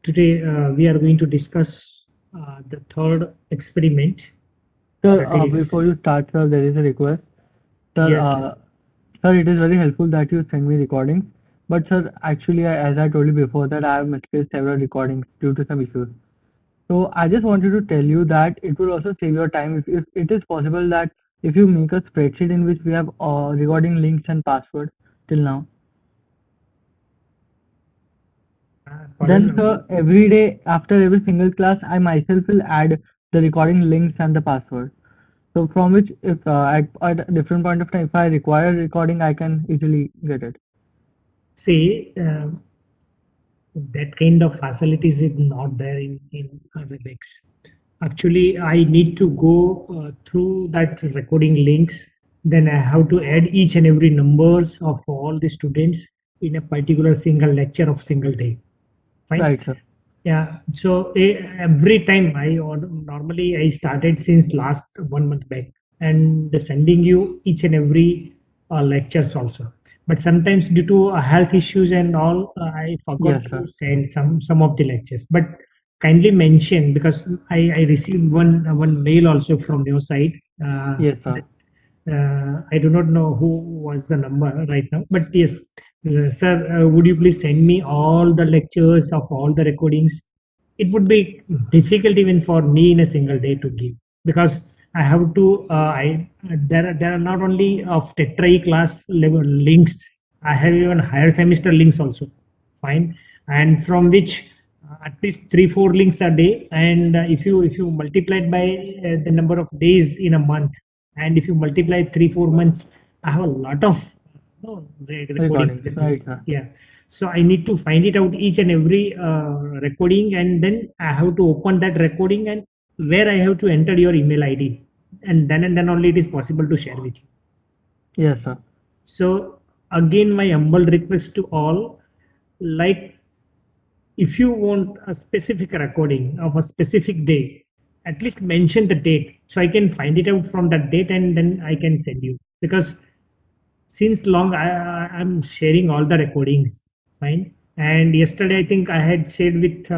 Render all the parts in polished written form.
Today we are going to discuss the third experiment. Sir, That before is, you start, sir, there is a request. Sir, yes, sir, it is very helpful that you send me recordings. But sir, actually, as I told you before, that I have misplaced several recordings due to some issues. So I just wanted to tell you that it will also save your time if it is possible that if you make a spreadsheet in which we have recording links and password till now, then pardon. sir, every day after every single class, I myself will add the recording links and the password. So from which if at a different point of time, if I require recording, I can easily get it. See, that kind of facilities is not there in WebEx. Actually, I need to go through that recording links. Then I have to add each and every numbers of all the students in a particular single lecture of single day. Fine. Right, sir. Yeah. So every time normally I started since last 1 month back and sending you each and every lectures also. But sometimes due to health issues and all, I forgot Yes, to sir. send some of the lectures. But kindly mention because I received one mail also from your side. Yes, sir. That, I do not know who was the number right now, but yes, sir, would you please send me all the lectures of all the recordings? It would be difficult even for me in a single day to give because I have to. There are not only of Tetra class level links. I have even higher semester links also. Fine, and from which at least 3 4 links a day. And if you multiply it by the number of days in a month, and if you multiply 3 4 months, I have a lot of recordings Recordings. with me. Right, sir. Yeah, so I need to find it out each and every recording, and then I have to open that recording and where I have to enter your email ID, and then only it is possible to share with you. Yes, sir. So again, my humble request to all, like, if you want a specific recording of a specific day, at least mention the date so I can find it out from that date and then I can send you. Because since long I'm sharing all the recordings, fine. And yesterday I think I had shared with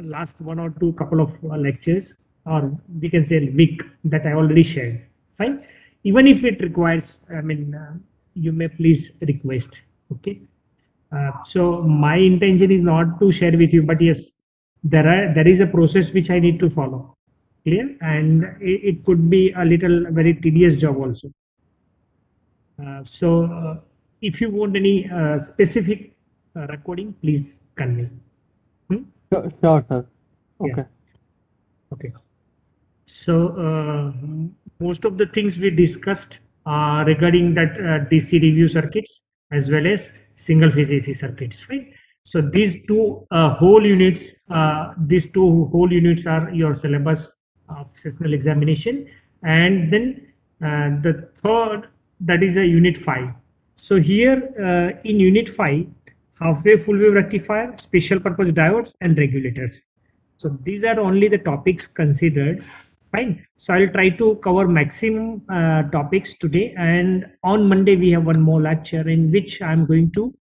last 1 or 2 couple of lectures, or we can say week, that I already shared, fine. Even if it requires, I mean, you may please request, okay. So my intention is not to share with you, but yes, there is a process which I need to follow. Clear, and it could be a little very tedious job also. So if you want any specific recording, please convey. Hmm? Sure, sure, sir. Yeah. Okay. Okay. So most of the things we discussed regarding that DC review circuits as well as single phase AC circuits, right? So these two whole units are your syllabus of sessional examination, and then the third, that is a unit 5. So here in unit 5, half wave, full wave rectifier, special purpose diodes, and regulators. So these are only the topics considered. Fine. So I'll try to cover maximum topics today. And on Monday, we have one more lecture in which I'm going to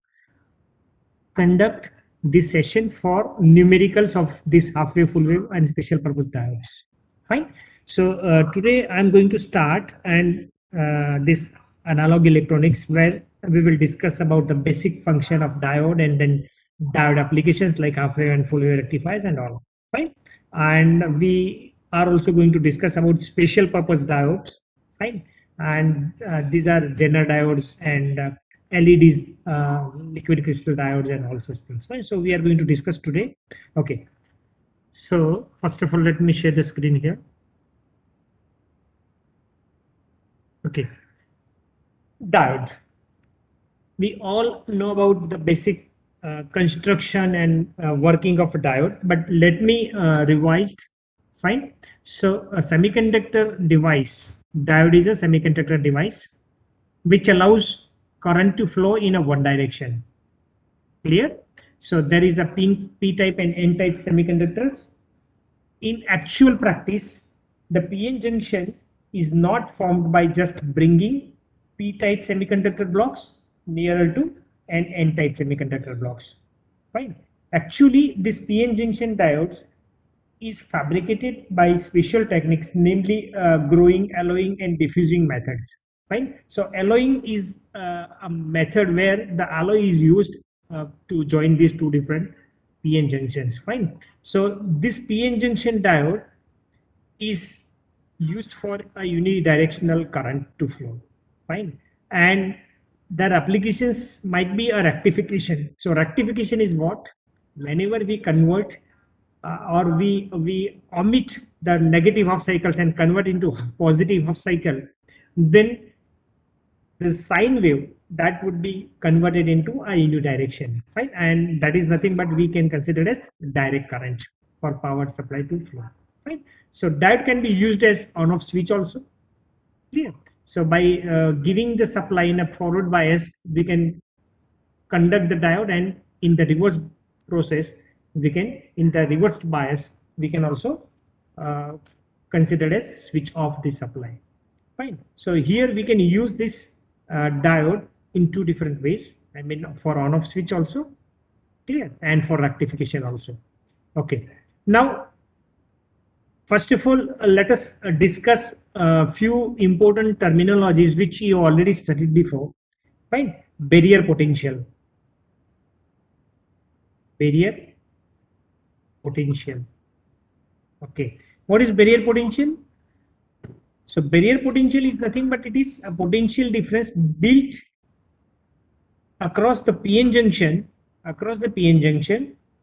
conduct this session for numericals of this half wave, full wave, and special purpose diodes. Fine. So today I'm going to start and this analog electronics, where we will discuss about the basic function of diode and then diode applications like half wave and full wave rectifiers and all. Fine. And we are also going to discuss about special purpose diodes. Fine. And these are Zener diodes and LEDs, liquid crystal diodes, and all such things. Fine. So we are going to discuss today. Okay. So first of all, let me share the screen here. Okay. Diode. We all know about the basic construction and working of a diode, but let me revise. Fine. So a semiconductor device, diode is a semiconductor device which allows current to flow in a one direction. Clear? So there is a p-type and n-type semiconductors. In actual practice, the PN junction is not formed by just bringing p-type semiconductor blocks nearer to an n-type semiconductor blocks. Fine. Actually, this PN junction diode is fabricated by special techniques, namely growing, alloying, and diffusing methods. Fine. So alloying is a method where the alloy is used to join these two different PN junctions. Fine. So this PN junction diode is used for a unidirectional current to flow. Fine. And their applications might be a rectification. So rectification is what? Whenever we convert or we omit the negative half cycles and convert into positive half cycle, then the sine wave that would be converted into a unidirection, right? And that is nothing but we can consider as direct current for power supply to flow, right? So that can be used as on-off switch also. Clear? So by giving the supply in a forward bias, we can conduct the diode, and in the reverse process, we can, in the reversed bias, we can also consider as switch off the supply. Fine. So here we can use this diode in two different ways. I mean, for on-off switch also, clear, and for rectification also. Okay. Now, first of all, let us discuss a few important terminologies which you already studied before. Fine. Barrier potential. Barrier potential. Okay. What is barrier potential? So barrier potential is nothing but it is a potential difference built across the PN junction,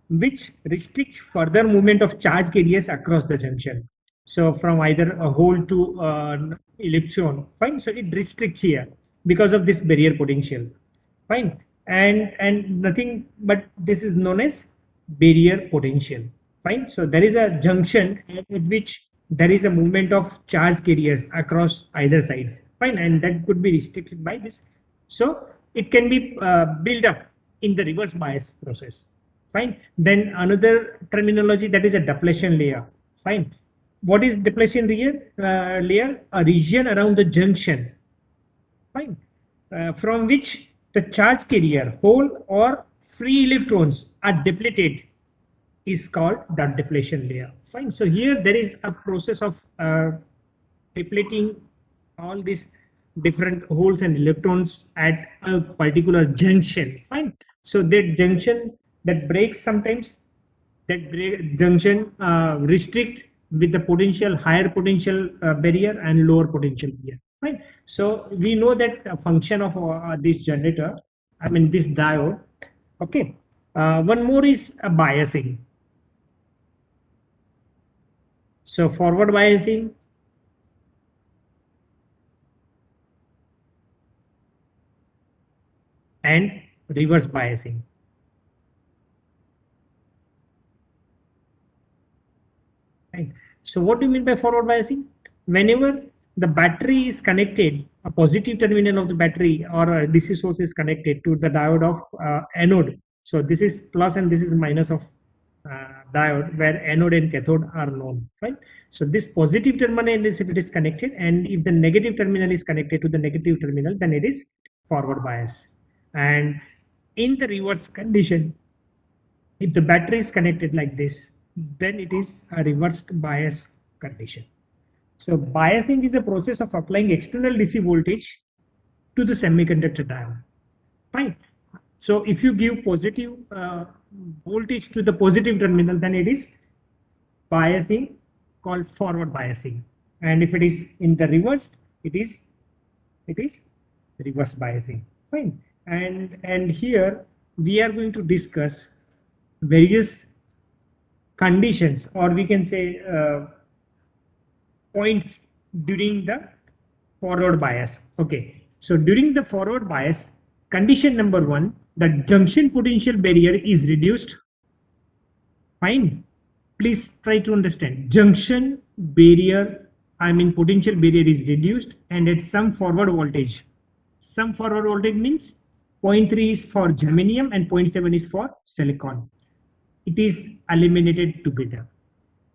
which restricts further movement of charge carriers across the junction. So from either a hole to ellipson, fine. So it restricts here because of this barrier potential, fine. And nothing but this is known as barrier potential, fine. So there is a junction at which there is a movement of charge carriers across either sides, fine, and that could be restricted by this. So it can be built up in the reverse bias process, fine. Then another terminology, that is a depletion layer, fine. What is depletion layer? A region around the junction, fine, from which the charge carrier, hole or free electrons are depleted, is called the depletion layer, fine. So here there is a process of depleting all these different holes and electrons at a particular junction, fine. So that junction that breaks sometimes, that junction restrict with the potential, higher potential barrier and lower potential barrier, fine. So we know that a function of this generator, I mean this diode. Okay. One more is a biasing. So forward biasing and reverse biasing. Right. So what do you mean by forward biasing? Whenever the battery is connected, a positive terminal of the battery or a DC source is connected to the diode of anode. So this is plus and this is minus of diode, where anode and cathode are known, right? So this positive terminal is if it is connected, and if the negative terminal is connected to the negative terminal, then it is forward bias. And in the reverse condition, if the battery is connected like this, then it is a reversed bias condition. So biasing is a process of applying external DC voltage to the semiconductor diode. Fine. So if you give positive voltage to the positive terminal, then it is biasing, called forward biasing. And if it is in the reverse, it is reverse biasing. Fine. And here we are going to discuss various conditions, or we can say points during the forward bias. Okay. So during the forward bias, condition number one, the junction potential barrier is reduced. Fine. Please try to understand. Junction barrier, I mean potential barrier is reduced, and at some forward voltage. Some forward voltage means 0.3 is for germanium and 0.7 is for silicon. It is eliminated together.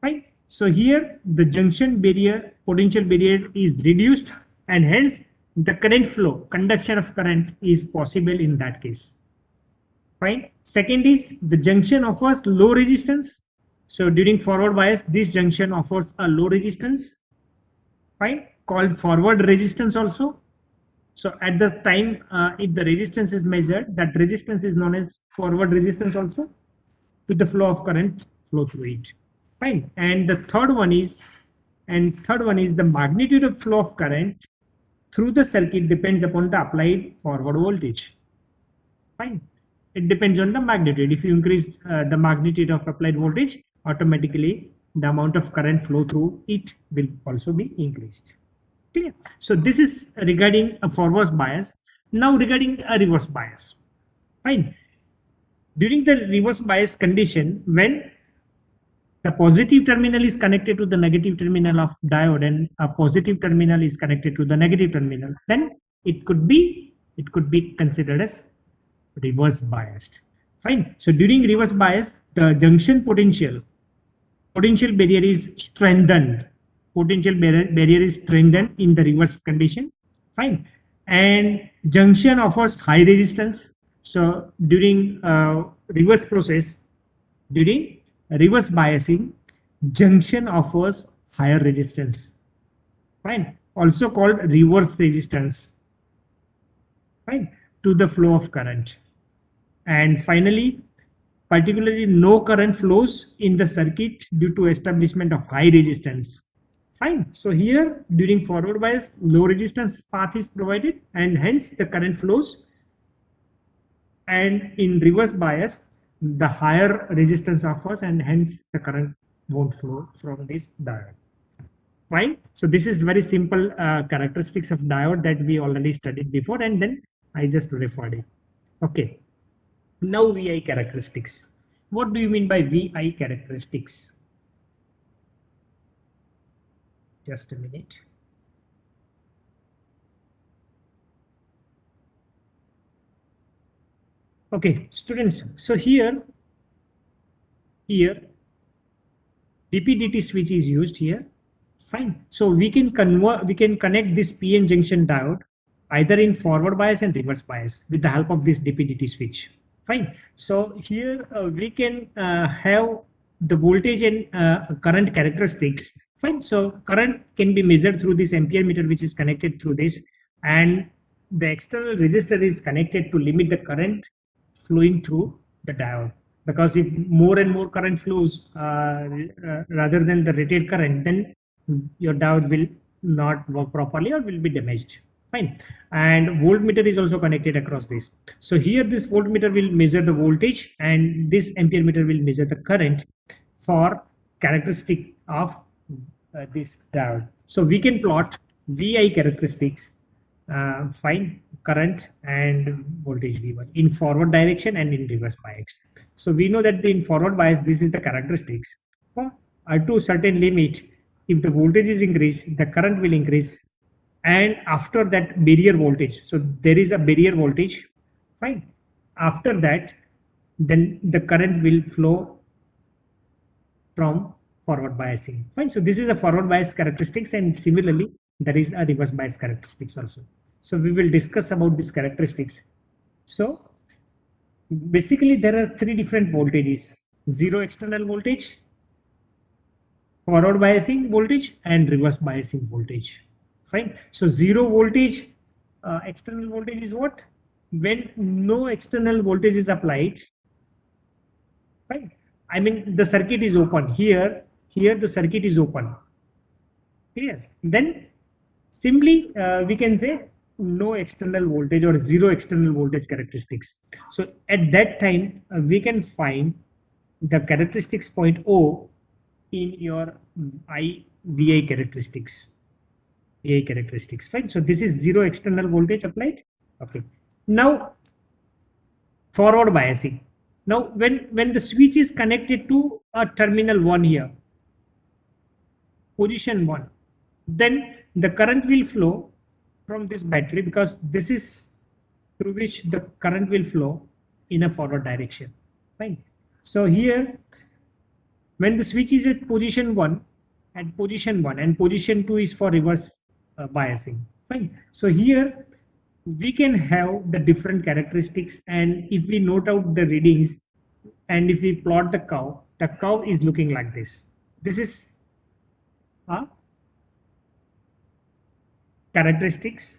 Right? So here the junction barrier, potential barrier is reduced, and hence the current flow, conduction of current is possible in that case. Fine. Second is the junction offers low resistance. So during forward bias, this junction offers a low resistance. Fine. Called forward resistance also. So at the time, if the resistance is measured, that resistance is known as forward resistance also, to the flow of current flow through it. Fine. And the third one is the magnitude of flow of current through the circuit depends upon the applied forward voltage. Fine. It depends on the magnitude. If you increase the magnitude of applied voltage, automatically the amount of current flow through it will also be increased. Clear? So this is regarding a forward bias. Now regarding a reverse bias. Fine. During the reverse bias condition, when the positive terminal is connected to the negative terminal of diode and a positive terminal is connected to the negative terminal, then it could be considered as reverse biased. Fine. So during reverse bias, the junction potential barrier is strengthened. Potential barrier is strengthened in the reverse condition. Fine. And junction offers high resistance. So during reverse process, during reverse biasing, junction offers higher resistance. Fine. Also called reverse resistance. Fine. To the flow of current. And finally, particularly no current flows in the circuit due to establishment of high resistance. Fine. So here during forward bias, low resistance path is provided and hence the current flows. And in reverse bias, the higher resistance offers and hence the current won't flow from this diode. Fine. So this is very simple characteristics of diode that we already studied before, and then I just referred it. Okay. Now VI characteristics. What do you mean by VI characteristics? Just a minute. Okay, students. So here DP/dt switch is used here. Fine. So we can connect this PN junction diode either in forward bias and reverse bias with the help of this DP/dt switch. Fine. So here we can have the voltage and current characteristics. Fine. So current can be measured through this ampere meter, which is connected through this, and the external resistor is connected to limit the current flowing through the diode. Because if more and more current flows rather than the rated current, then your diode will not work properly or will be damaged. Fine. And voltmeter is also connected across this. So here this voltmeter will measure the voltage and this ampere meter will measure the current for characteristic of this diode. So we can plot VI characteristics, fine, current and voltage V1 in forward direction and in reverse bias. So we know that in forward bias, this is the characteristics. To a certain limit, if the voltage is increased, the current will increase, and after that barrier voltage, so there is a barrier voltage, fine. After that, then the current will flow from forward biasing. Fine. So this is a forward bias characteristics, and similarly, there is a reverse bias characteristics also. So we will discuss about these characteristics. So basically, there are three different voltages: zero external voltage, forward biasing voltage, and reverse biasing voltage. Fine. So zero voltage, external voltage is what? When no external voltage is applied. Fine. I mean the circuit is open. Here the circuit is open. Clear? Then simply we can say no external voltage or zero external voltage characteristics. So at that time we can find the characteristics point O in your VI characteristics. VI characteristics. Fine. So this is zero external voltage applied. Okay. Now forward biasing. Now when the switch is connected to a terminal 1 here, position 1, then the current will flow from this battery, because this is through which the current will flow in a forward direction. Fine. So here when the switch is at position 1 and position 2 is for reverse biasing. Fine. So here we can have the different characteristics, and if we note out the readings and if we plot the curve is looking like this. This is characteristics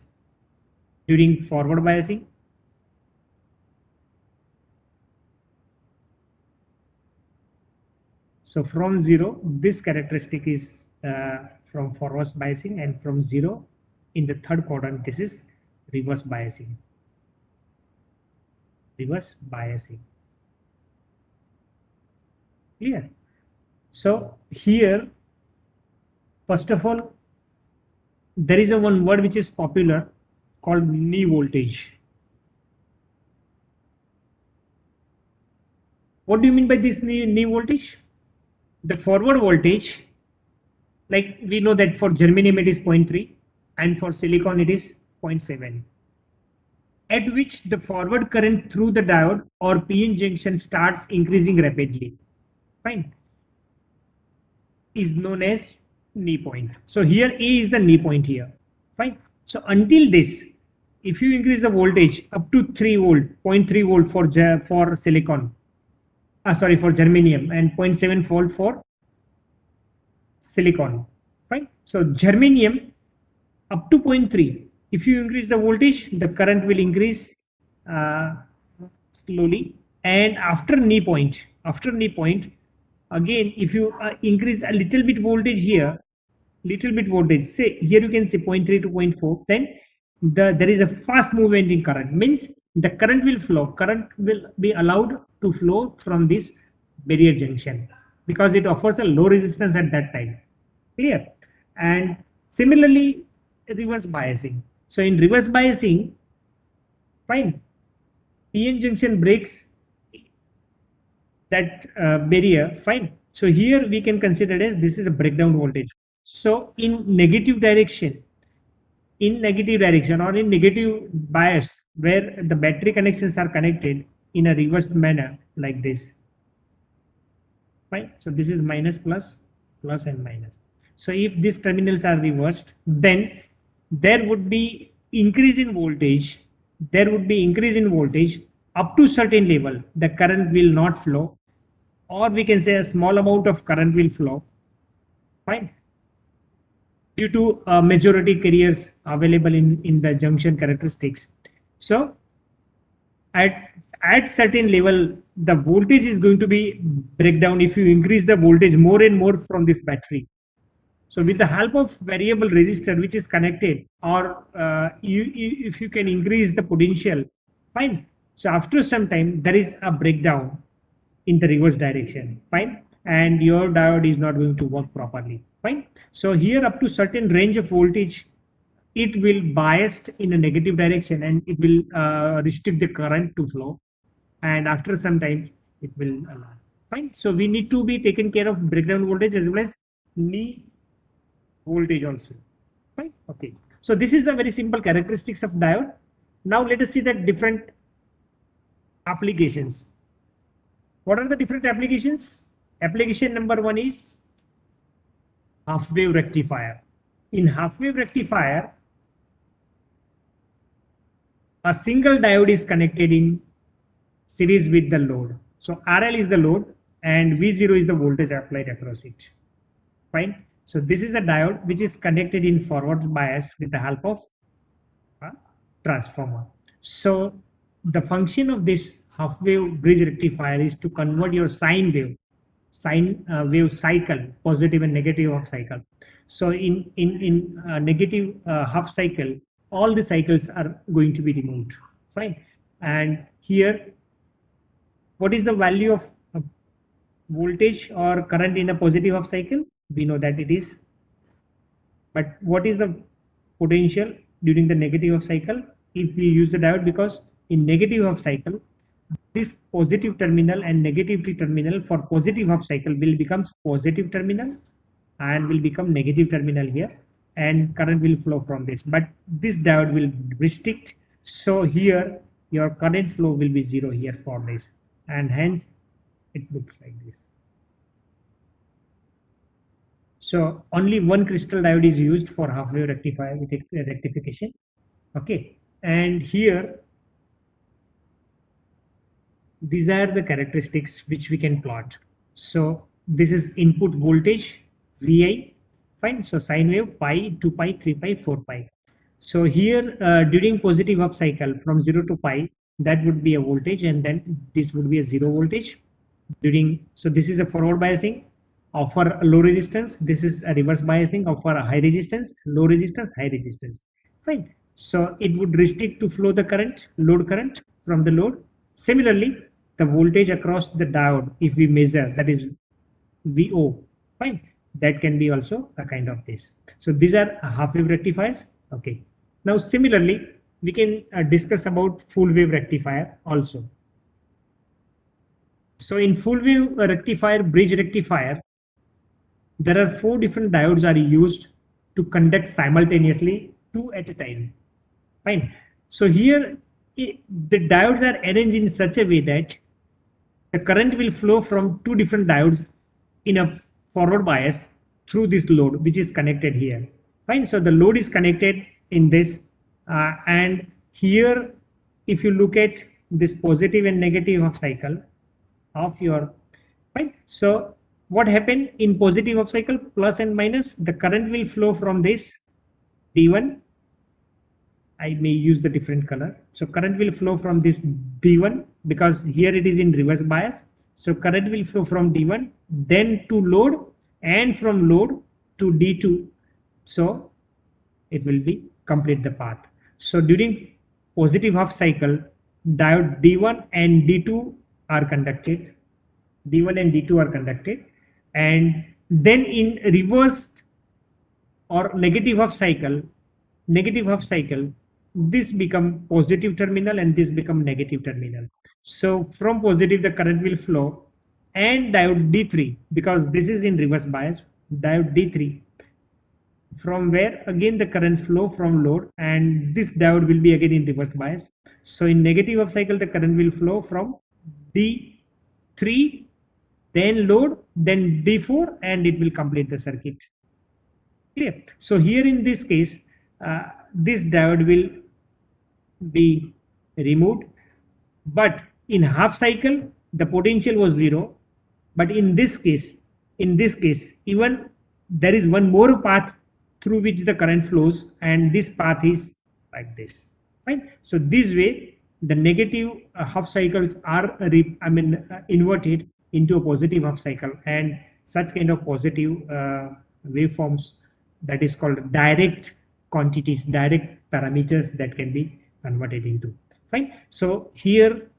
during forward biasing. So from 0, this characteristic is from forward biasing, and from 0 in the third quadrant, this is reverse biasing. Reverse biasing. Clear? So here, first of all, there is a one word which is popular called knee voltage. What do you mean by this knee voltage? The forward voltage, like we know that for germanium it is 0.3 and for silicon it is 0.7, at which the forward current through the diode or PN junction starts increasing rapidly. Fine. Is known as knee point. So here A is the knee point here. Fine. So until this, if you increase the voltage up to 3 volt, 0.3 volt for silicon, sorry, for germanium, and 0.7 volt for silicon. Fine. So germanium up to 0.3. If you increase the voltage, the current will increase slowly. And after knee point, again, if you increase a little bit voltage here, say here you can say 0.3 to 0.4, then there is a fast movement in current. Means the current will be allowed to flow from this barrier junction because it offers a low resistance at that time. Clear? And similarly, reverse biasing. So in reverse biasing, fine, PN junction breaks that barrier. Fine. So here we can consider as this is a breakdown voltage. So in negative direction or in negative bias, where the battery connections are connected in a reversed manner like this. Fine. So this is minus plus, plus and minus. So if these terminals are reversed, then there would be increase in voltage. Up to certain level. The current will not flow, or we can say a small amount of current will flow. Fine. Due to majority carriers available in the junction characteristics. So at certain level, the voltage is going to be breakdown if you increase the voltage more and more from this battery. So with the help of variable resistor which is connected, or if you can increase the potential, fine. So after some time there is a breakdown in the reverse direction, fine, and your diode is not going to work properly, fine. So here up to certain range of voltage, it will biased in a negative direction and it will restrict the current to flow, and after some time it will allow. Fine. So we need to be taken care of breakdown voltage as well as knee voltage also. Fine. Okay. So this is a very simple characteristics of diode. Now let us see the different applications. What are the different applications? Application number 1 is half wave rectifier. In half wave rectifier, a single diode is connected in series with the load. So RL is the load and V0 is the voltage applied across it. Fine. So this is a diode which is connected in forward bias with the help of a transformer. So the function of this half wave bridge rectifier is to convert your sine wave cycle, positive and negative half cycle. So in negative half cycle, all the cycles are going to be removed. Fine. And here, what is the value of voltage or current in a positive half cycle? We know that it is. But what is the potential during the negative half cycle if we use the diode? Because in negative half cycle, this positive terminal and negativity terminal for positive half cycle will become positive terminal and will become negative terminal here, and current will flow from this. But this diode will restrict. So here your current flow will be 0 here for this, and hence it looks like this. So only one crystal diode is used for half wave rectifier with rectification. Okay. And here, these are the characteristics which we can plot. So this is input voltage, Vi, fine. So sine wave pi, 2 pi, 3 pi, 4 pi. So here during positive up cycle from 0 to pi, that would be a voltage, and then this would be a 0 voltage. So this is a forward biasing of our low resistance. This is a reverse biasing of our high resistance, low resistance, high resistance. Fine. So it would restrict to flow the current, load current from the load. Similarly, the voltage across the diode, if we measure, that is VO, fine, that can be also a kind of this. So these are half wave rectifiers. Okay. Now similarly, we can discuss about full wave rectifier also. So in full wave rectifier, bridge rectifier, there are 4 different diodes are used to conduct simultaneously, 2 at a time. Fine. So here the diodes are arranged in such a way that the current will flow from 2 different diodes in a forward bias through this load which is connected here. Fine. So the load is connected in this, and here if you look at this positive and negative of cycle of your, right. So what happened in positive of cycle, plus and minus, the current will flow from this D1. I may use the different color. So current will flow from this D1 because here it is in reverse bias. So current will flow from D1 then to load and from load to D2. So it will be complete the path. So during positive half cycle, diode D1 and D2 are conducted. D1 and D2 are conducted, and then in reversed or negative half cycle, this become positive terminal and this become negative terminal. So from positive the current will flow, and diode D3, because this is in reverse bias, diode D3, from where again the current flow from load, and this diode will be again in reverse bias. So in negative half cycle the current will flow from D3, then load, then D4, and it will complete the circuit. Clear? So here in this case, this diode will be removed, but in half cycle the potential was 0, but in this case, even there is one more path through which the current flows, and this path is like this, right? So this way the negative half cycles are inverted into a positive half cycle, and such kind of positive waveforms, that is called direct quantities, direct parameters, that can be converted into. Fine. So here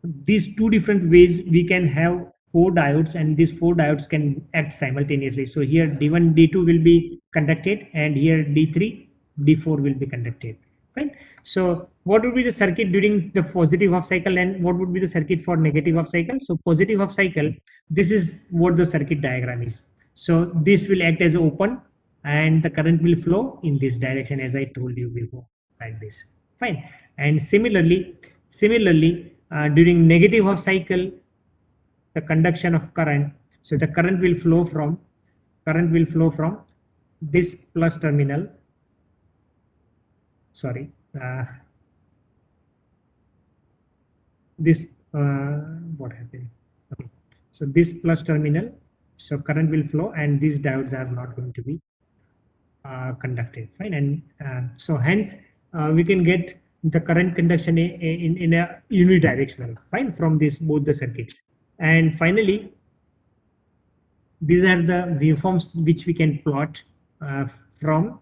these 2 different ways we can have 4 diodes, and these 4 diodes can act simultaneously. So here D1, D2 will be conducted, and here D3, D4 will be conducted. Fine. So what would be the circuit during the positive half cycle, and what would be the circuit for negative half cycle? So positive half cycle, this is what the circuit diagram is. So this will act as open, and the current will flow in this direction as I told you before, like this. Fine. And similarly, during negative half cycle, the conduction of current, so the current will flow from this plus terminal, sorry, this what happened, okay. So this plus terminal, so current will flow, and these diodes are not going to be conducted. Fine. And so hence we can get the current conduction in a unidirectional, fine, from this both the circuits. And finally, these are the waveforms which we can plot from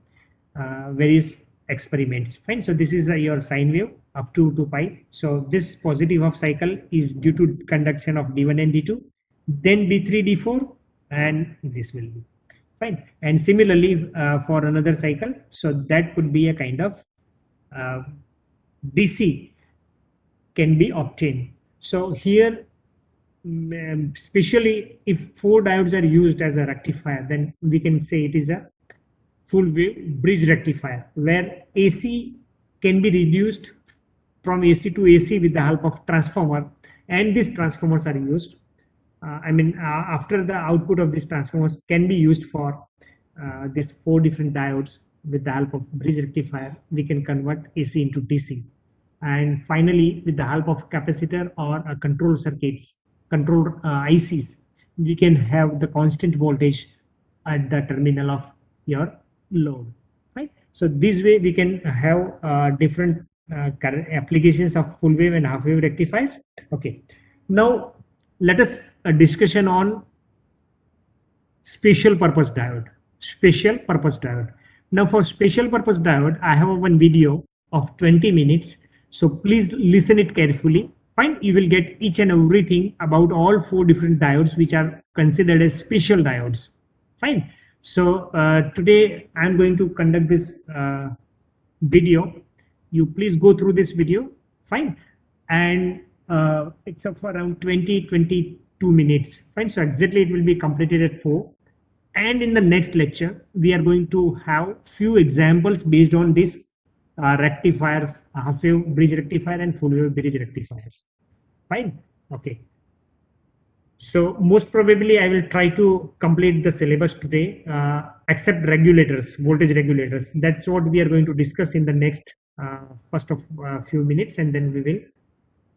various experiments. Fine. So this is your sine wave up to 2 pi. So this positive half cycle is due to conduction of D1 and D2, then D3, D4, and this will be fine. And similarly for another cycle, so that could be a kind of DC can be obtained. So here, especially if 4 diodes are used as a rectifier, then we can say it is a full wave bridge rectifier, where AC can be reduced from AC to AC with the help of transformer, and these transformers are used. After the output of these transformers can be used for these 4 different diodes with the help of bridge rectifier, we can convert AC into DC. And finally, with the help of capacitor or control circuits, control ICs, we can have the constant voltage at the terminal of your load, right? So this way we can have different current applications of full wave and half wave rectifiers. Okay, now let us discussion on special purpose diode. Special purpose diode. Now for special purpose diode, I have one video of 20 minutes. So please listen it carefully. Fine, you will get each and everything about all four different diodes which are considered as special diodes. Fine. So today I'm going to conduct this video. You please go through this video. Fine. And it's of around 22 minutes. Fine. So exactly it will be completed at 4. And in the next lecture, we are going to have few examples based on this rectifiers, half wave bridge rectifier and full wave bridge rectifiers. Fine. Okay. So most probably I will try to complete the syllabus today, except regulators, voltage regulators. That's what we are going to discuss in the next first of few minutes, and then we will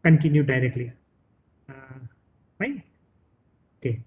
continue directly. Fine. Okay.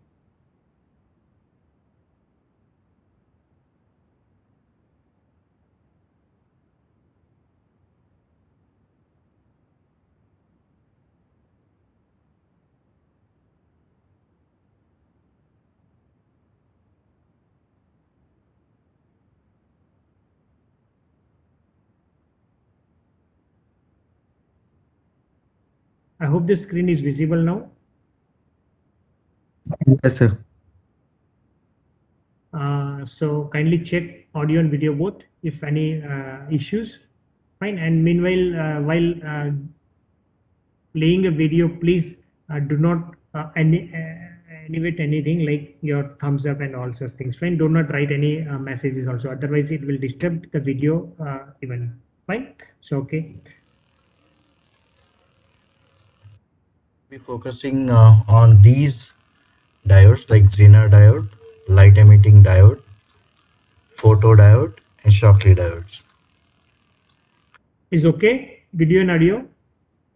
I hope the screen is visible now. Yes, sir. So kindly check audio and video both if any issues. Fine. And meanwhile, while playing a video, please do not animate anything like your thumbs up and all such things. Fine. Do not write any messages also. Otherwise, it will disturb the video even. Fine. So okay. Be focusing on these diodes like Zener diode, light emitting diode, photodiode, and Shockley diodes. Is okay? Video and audio?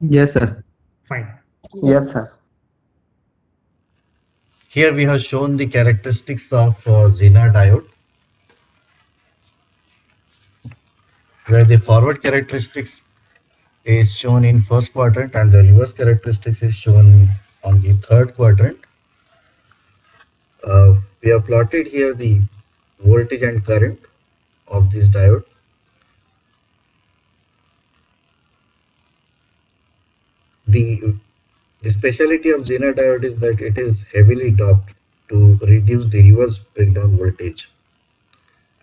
Yes, sir. Fine. Yes, sir. Here we have shown the characteristics of Zener diode, where the forward characteristics is shown in first quadrant and the reverse characteristics is shown on the third quadrant. We have plotted here the voltage and current of this diode. The speciality of Zener diode is that it is heavily doped to reduce the reverse breakdown voltage,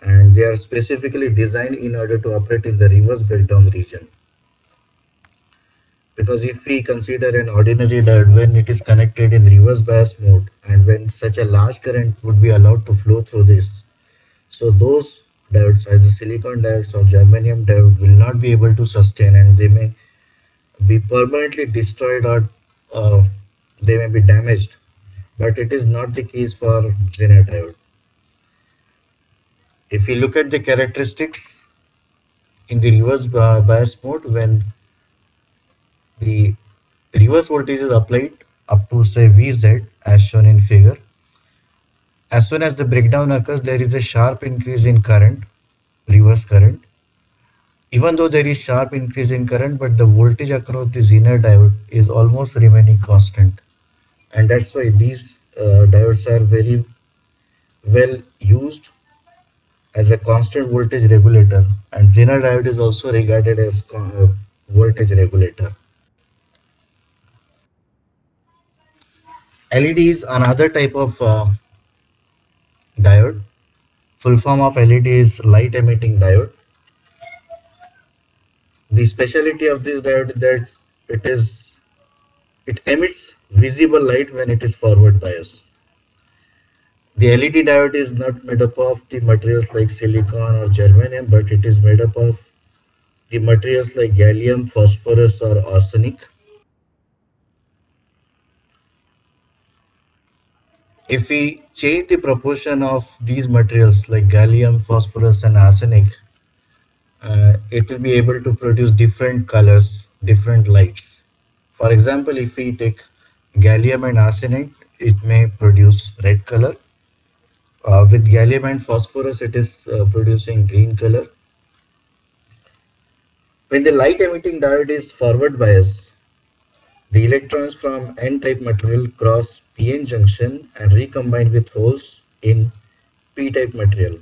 and they are specifically designed in order to operate in the reverse breakdown region. Because if we consider an ordinary diode when it is connected in reverse bias mode and when such a large current would be allowed to flow through this, so those diodes, either silicon diodes or germanium diode, will not be able to sustain and they may be permanently destroyed or they may be damaged. But it is not the case for Zener diode. If we look at the characteristics in the reverse bias mode, when the reverse voltage is applied up to say Vz as shown in figure, as soon as the breakdown occurs, there is a sharp increase in current, reverse current. Even though there is sharp increase in current, but the voltage across the Zener diode is almost remaining constant. And that's why these diodes are very well used as a constant voltage regulator. And Zener diode is also regarded as voltage regulator. LED is another type of diode. Full form of LED is light emitting diode. The speciality of this diode is that it emits visible light when it is forward bias. The LED diode is not made up of the materials like silicon or germanium, but it is made up of the materials like gallium, phosphorus, or arsenic. If we change the proportion of these materials like gallium, phosphorus, and arsenic it will be able to produce different colors, different lights. For example, if we take gallium and arsenide, it may produce red color. With gallium and phosphorus, it is producing green color. When the light emitting diode is forward biased, the electrons from N-type material cross PN junction and recombine with holes in P-type material.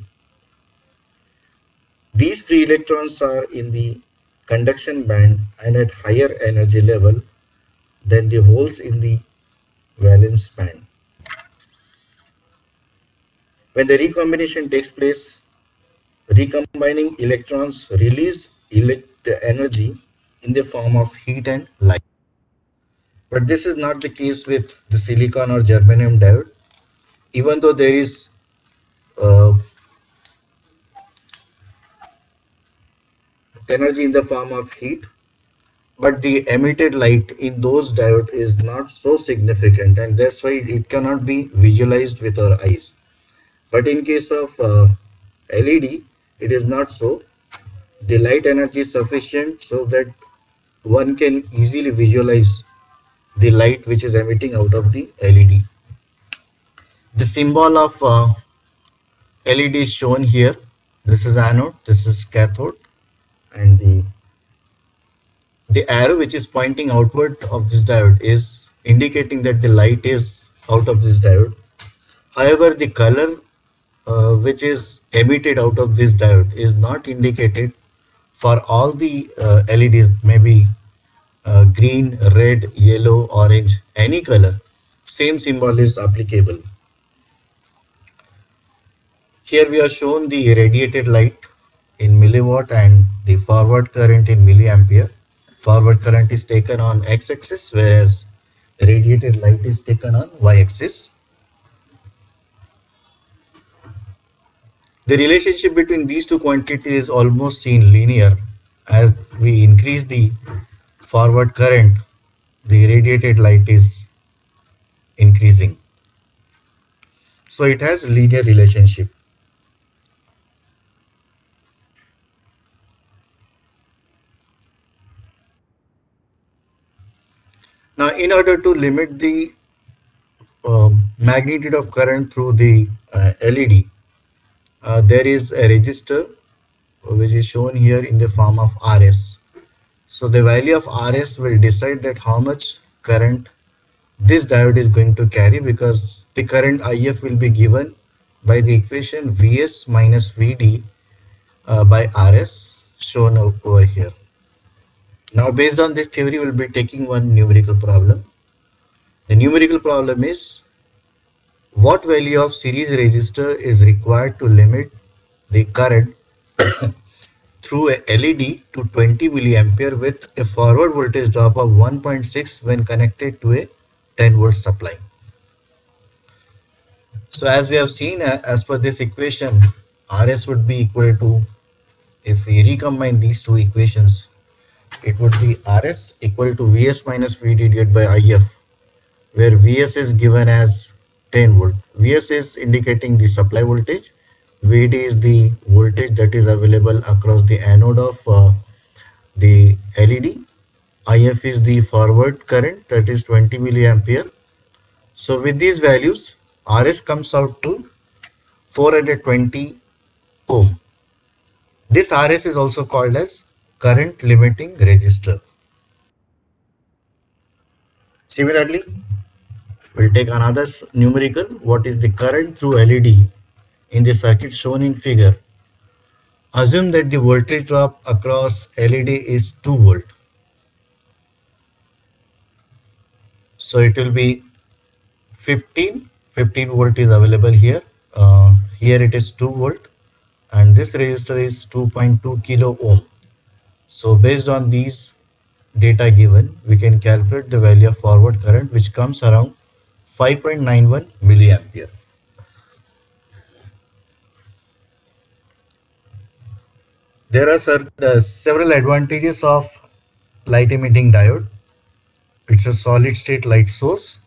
These free electrons are in the conduction band and at higher energy level than the holes in the valence band. When the recombination takes place, recombining electrons release energy in the form of heat and light. But this is not the case with the silicon or germanium diode. Even though there is uh, energy in the form of heat, but the emitted light in those diodes is not so significant, and that's why it cannot be visualized with our eyes. But in case of LED, it is not so. The light energy is sufficient so that one can easily visualize the light which is emitting out of the LED. The symbol of LED is shown here. This is anode, this is cathode, and the arrow which is pointing outward of this diode is indicating that the light is out of this diode. However, the color which is emitted out of this diode is not indicated for all the LEDs, maybe green, red, yellow, orange, any color. Same symbol is applicable. Here we are shown the radiated light in milliwatt and the forward current in milliampere. Forward current is taken on x-axis, whereas radiated light is taken on y-axis. The relationship between these two quantities is almost seen linear. As we increase the forward current, the radiated light is increasing. So it has a linear relationship. Now, in order to limit the magnitude of current through the LED, there is a resistor which is shown here in the form of RS. So the value of RS will decide that how much current this diode is going to carry, because the current IF will be given by the equation Vs minus Vd by RS shown over here. Now, based on this theory, we'll be taking one numerical problem. The numerical problem is what value of series resistor is required to limit the current through a LED to 20 milliampere with a forward voltage drop of 1.6 when connected to a 10 volt supply. So as we have seen, as per this equation, RS would be equal to, if we recombine these two equations, it would be RS equal to Vs minus Vd divided by IF, where Vs is given as 10 volt. Vs is indicating the supply voltage. Vd is the voltage that is available across the anode of the LED. IF is the forward current, that is 20 milliampere. So with these values, RS comes out to 420 ohm. This RS is also called as current limiting resistor. Similarly, we'll take another numerical. What is the current through LED in the circuit shown in figure? Assume that the voltage drop across LED is 2 volt. So it will be 15 volt is available here. Here it is 2 volt, and this resistor is 2.2 kilo ohm. So based on these data given, we can calculate the value of forward current, which comes around 5.91 milliampere. There are several advantages of light emitting diode. It's a solid state light source.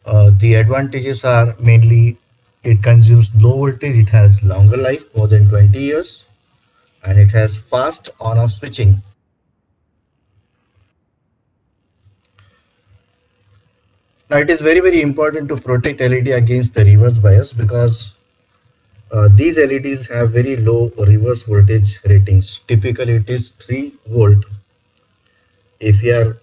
The advantages are mainly it consumes low voltage, it has longer life, more than 20 years, and it has fast on-off switching. Now it is very important to protect LED against the reverse bias because these LEDs have very low reverse voltage ratings. Typically it is 3 volt. If you are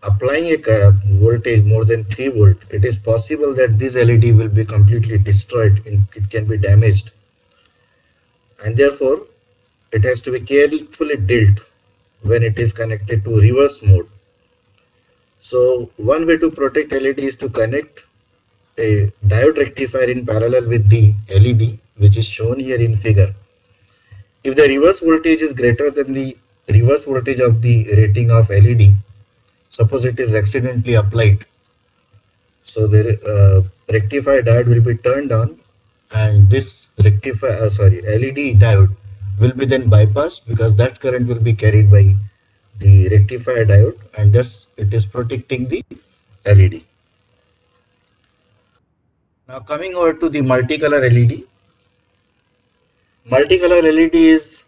applying a voltage more than 3 volt, it is possible that this LED will be completely destroyed, it can be damaged, and therefore it has to be carefully dealt when it is connected to reverse mode. So one way to protect LED is to connect a diode rectifier in parallel with the LED, which is shown here in figure. If the reverse voltage is greater than the reverse voltage of the rating of LED, suppose it is accidentally applied, so the rectifier diode will be turned on, and this LED diode will be then bypassed because that current will be carried by the rectifier diode, and thus it is protecting the LED. Now coming over to the multicolor LED. Multicolor LED is,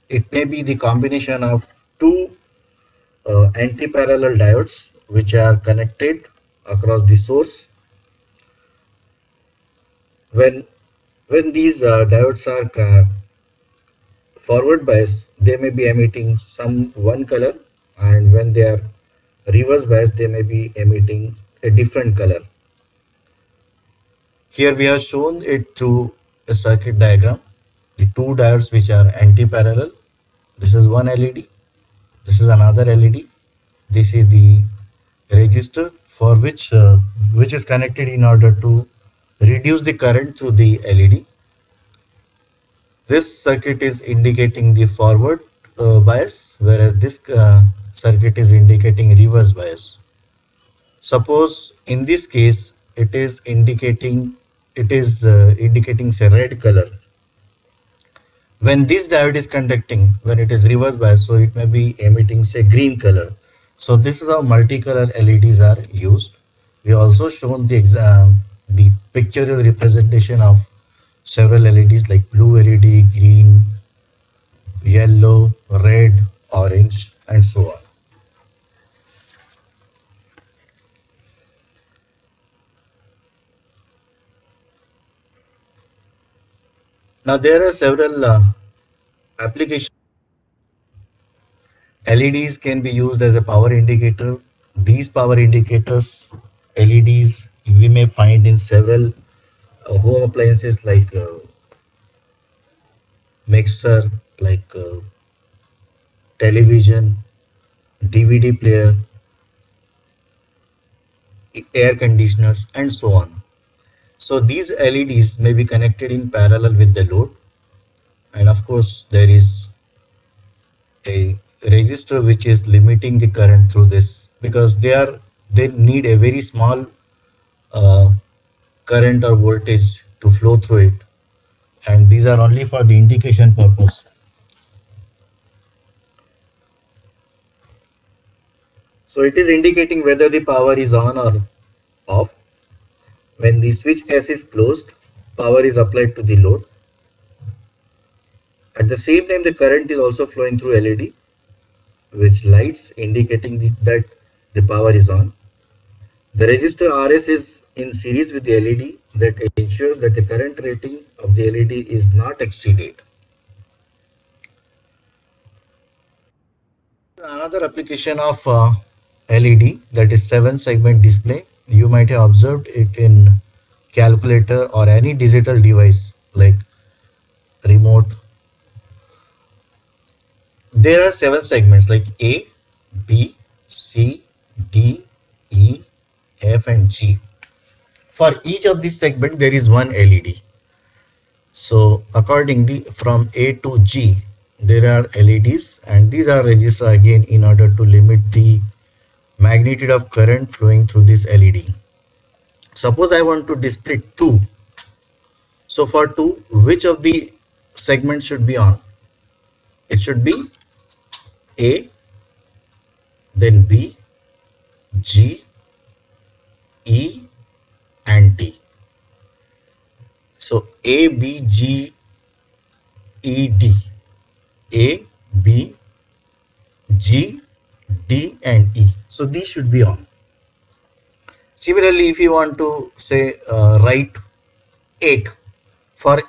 it may be the combination of two anti-parallel diodes which are connected across the source. When these diodes are forward bias, they may be emitting some one color, and when they are reverse bias, they may be emitting a different color. Here we have shown it through a circuit diagram. The two diodes which are anti-parallel. This is one LED. This is another LED. This is the resistor for which is connected in order to reduce the current through the LED. This circuit is indicating the forward bias, whereas this circuit is indicating reverse bias. Suppose in this case it is indicating say red color. When this diode is conducting, when it is reverse bias, so it may be emitting say green color. So this is how multicolor LEDs are used. We also shown the pictorial representation of several LEDs like blue LED, green, yellow, red, orange, and so on. Now there are several applications. LEDs can be used as a power indicator. These power indicators, LEDs, we may find in several home appliances like mixer, like television, DVD player, air conditioners, and so on. So these LEDs may be connected in parallel with the load, and of course there is a resistor which is limiting the current through this, because they need a very small uh, current or voltage to flow through it, and these are only for the indication purpose. So it is indicating whether the power is on or off. When the switch S is closed, power is applied to the load. At the same time, the current is also flowing through LED, which lights indicating that the power is on. The resistor RS is in series with the LED that ensures that the current rating of the LED is not exceeded. Another application of LED, that is 7-segment display. You might have observed it in calculator or any digital device like remote. There are 7 segments like A, B, C, D, E, F, and G. For each of these segments, there is one LED. So accordingly, from A to G, there are LEDs, and these are registered again in order to limit the magnitude of current flowing through this LED. Suppose I want to display 2. So for 2, which of the segments should be on? It should be A, then B, G, E, and D. So A, B, G, E, D. A, B, G, D and E. So these should be on. Similarly, if you want to say write 8, for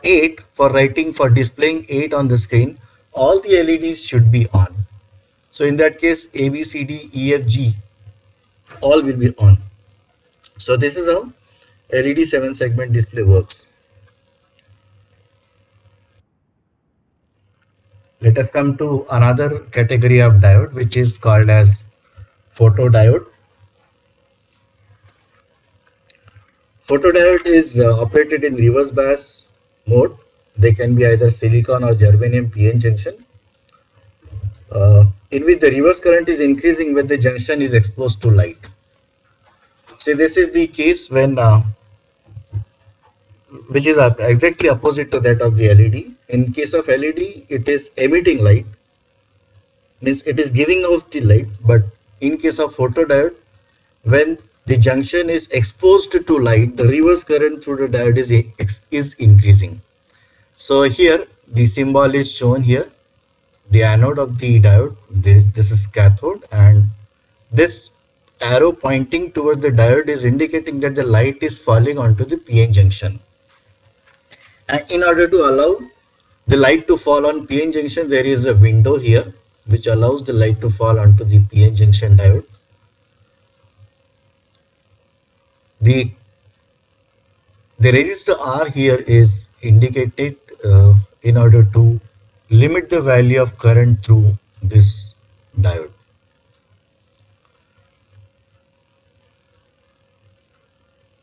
writing, for displaying 8 on the screen, all the LEDs should be on. So in that case, A, B, C, D, E, F, G, all will be on. So this is how LED 7 segment display works. Let us come to another category of diode, which is called as photodiode. Photodiode is operated in reverse bias mode. They can be either silicon or germanium PN junction, in which the reverse current is increasing when the junction is exposed to light. So this is the case when which is exactly opposite to that of the LED. In case of LED, it is emitting light, means it is giving out the light, but in case of photodiode, when the junction is exposed to light, the reverse current through the diode is increasing. So here the symbol is shown here, the anode of the diode, this is cathode, and this arrow pointing towards the diode is indicating that the light is falling onto the PN junction. And in order to allow the light to fall on PN junction, there is a window here which allows the light to fall onto the PN junction diode. The resistor R here is indicated in order to limit the value of current through this diode.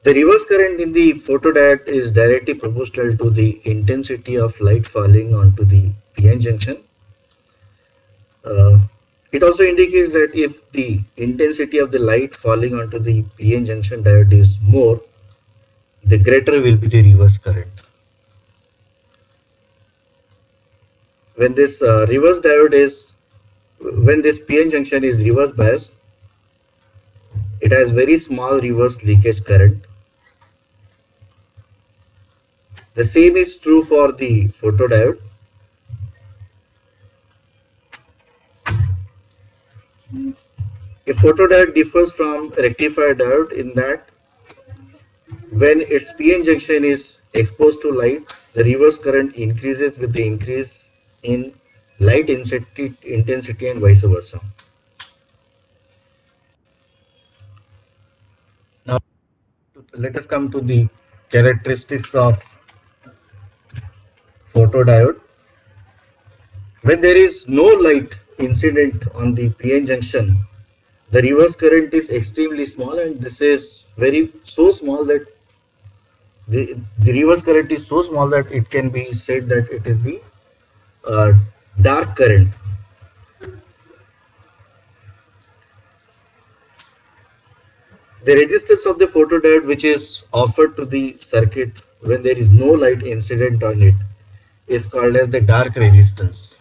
The reverse current in the photodiode is directly proportional to the intensity of light falling onto the PN junction. It also indicates that if the intensity of the light falling onto the PN junction diode is more, the greater will be the reverse current. When this when this PN junction is reverse biased, it has very small reverse leakage current. The same is true for the photodiode. A photodiode differs from rectifier diode in that when its PN junction is exposed to light, the reverse current increases with the increase in light intensity and vice versa. Now let us come to the characteristics of photodiode. When there is no light incident on the PN junction, the reverse current is extremely small, and this is so small that the reverse current is so small that it can be said that it is the dark current. The resistance of the photodiode which is offered to the circuit when there is no light incident on it is called as the dark resistance.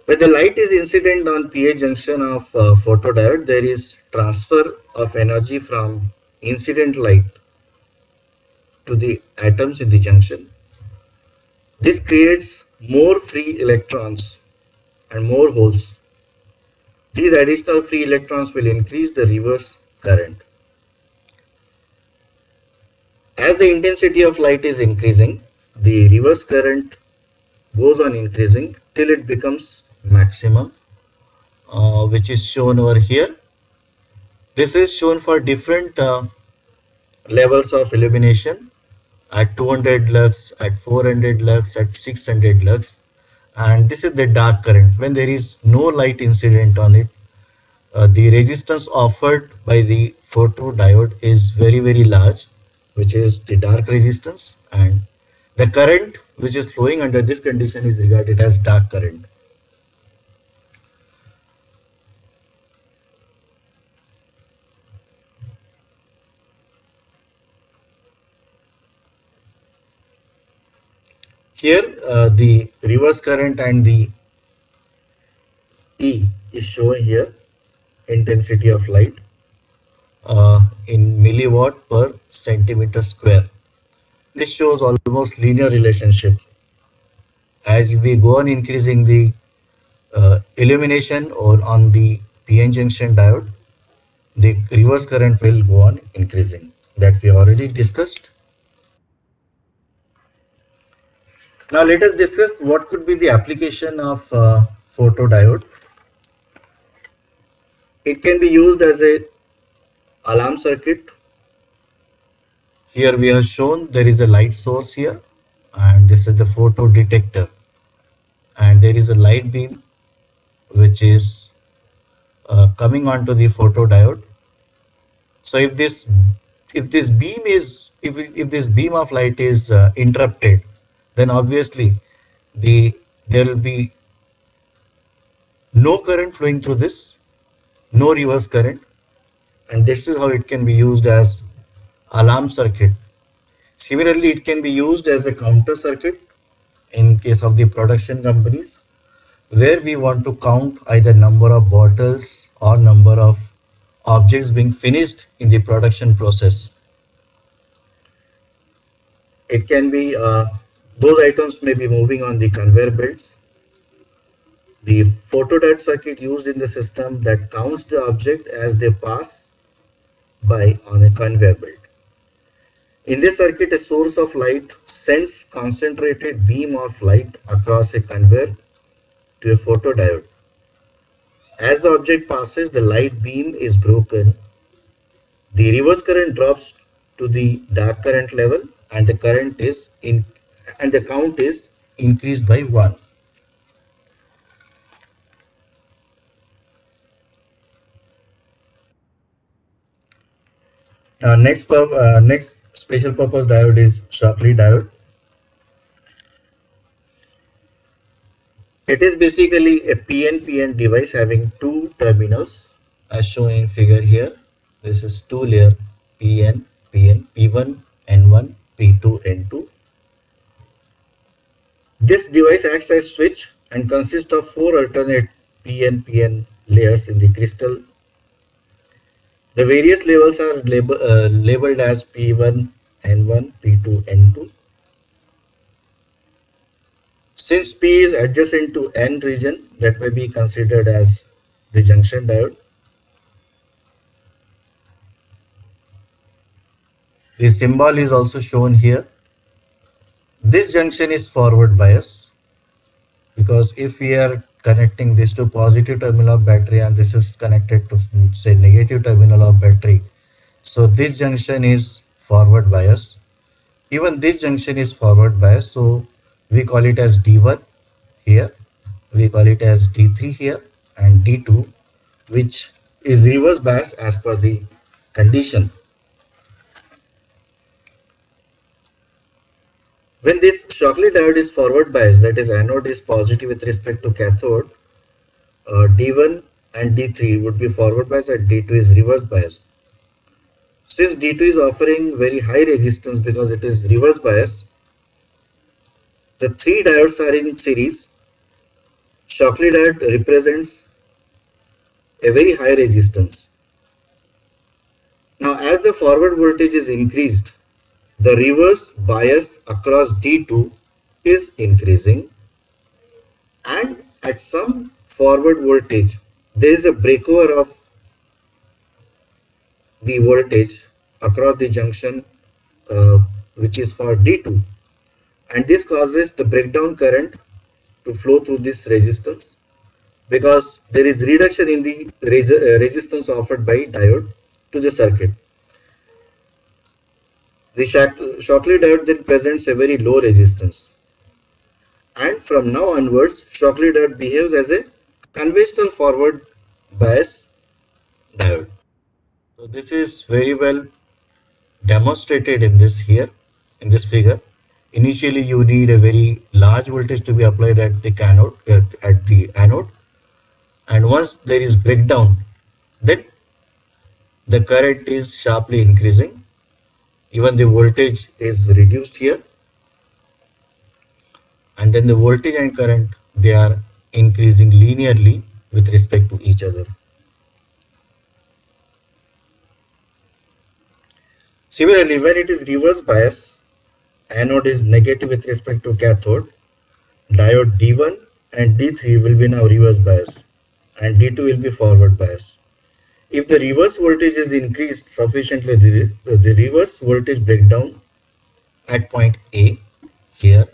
When the light is incident on PN junction of photodiode, there is transfer of energy from incident light to the atoms in the junction. This creates more free electrons and more holes. These additional free electrons will increase the reverse current. As the intensity of light is increasing, the reverse current goes on increasing till it becomes maximum, which is shown over here. This is shown for different levels of illumination at 200 lux, at 400 lux, at 600 lux, and this is the dark current. When there is no light incident on it, the resistance offered by the photodiode is very large, which is the dark resistance, and the current which is flowing under this condition is regarded as dark current. Here the reverse current and the E is shown here, intensity of light in milliwatt per centimeter square. This shows almost linear relationship. As we go on increasing the illumination or on the PN junction diode, the reverse current will go on increasing. That we already discussed. Now let us discuss what could be the application of photodiode. It can be used as a alarm circuit. Here we have shown there is a light source here, and this is the photo detector, and there is a light beam which is coming onto the photodiode. So if this beam of light is interrupted, then obviously there will be no current flowing through this, no reverse current, and this is how it can be used as alarm circuit. Similarly, it can be used as a counter circuit in case of the production companies, where we want to count either number of bottles or number of objects being finished in the production process. It can be those items may be moving on the conveyor belts. The photodiode circuit used in the system that counts the object as they pass by on a conveyor belt. In this circuit, a source of light sends concentrated beam of light across a conveyor to a photodiode. As the object passes, the light beam is broken. The reverse current drops to the dark current level, and the count is increased by 1. Next special purpose diode is Shockley diode. It is basically a PNPN device having two terminals as shown in figure here. This is two layer PN, P1, N1, P2, N2. This device acts as switch and consists of four alternate PNPN layers in the crystal. The various levels are labeled as P1, N1, P2, N2. Since P is adjacent to N region, that may be considered as the junction diode. The symbol is also shown here. This junction is forward bias, because if we are connecting this to positive terminal of battery and this is connected to say negative terminal of battery, so this junction is forward bias. Even this junction is forward bias, so we call it as D1 here, we call it as D3 here, and D2, which is reverse bias as per the condition. When this Shockley diode is forward biased, that is anode is positive with respect to cathode, D1 and D3 would be forward bias and D2 is reverse bias. Since D2 is offering very high resistance because it is reverse bias, the three diodes are in series. Shockley diode represents a very high resistance. Now as the forward voltage is increased, the reverse bias across D2 is increasing, and at some forward voltage there is a breakover of the voltage across the junction which is for D2, and this causes the breakdown current to flow through this resistance because there is reduction in the resistance offered by diode to the circuit. The Shockley diode then presents a very low resistance, and from now onwards Shockley diode behaves as a conventional forward bias diode. So this is very well demonstrated in this figure. Initially you need a very large voltage to be applied at the anode, and once there is breakdown, then the current is sharply increasing. Even the voltage is reduced here, and then the voltage and current, they are increasing linearly with respect to each other. Similarly, when it is reverse bias, anode is negative with respect to cathode, diode D1 and D3 will be now reverse bias and D2 will be forward bias. If the reverse voltage is increased sufficiently, the reverse voltage breakdown at point A, here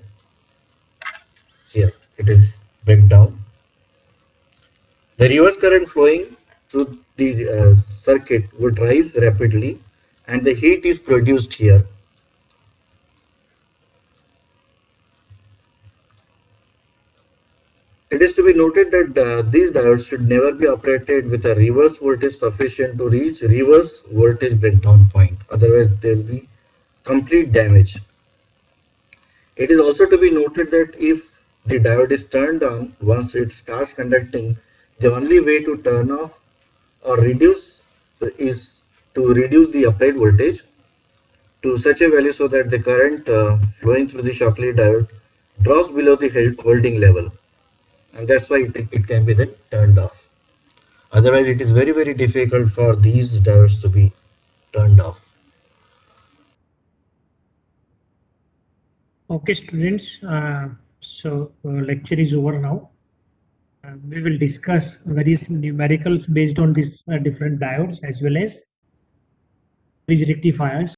it is breakdown. The reverse current flowing through the circuit would rise rapidly and the heat is produced here. It is to be noted that these diodes should never be operated with a reverse voltage sufficient to reach reverse voltage breakdown point. Otherwise, there will be complete damage. It is also to be noted that if the diode is turned on once it starts conducting, the only way to turn off or reduce is to reduce the applied voltage to such a value so that the current flowing through the Shockley diode drops below the holding level, and that's why it can be then turned off. Otherwise, it is very difficult for these diodes to be turned off. Okay, students. So lecture is over now. We will discuss various numericals based on these different diodes as well as bridge rectifiers.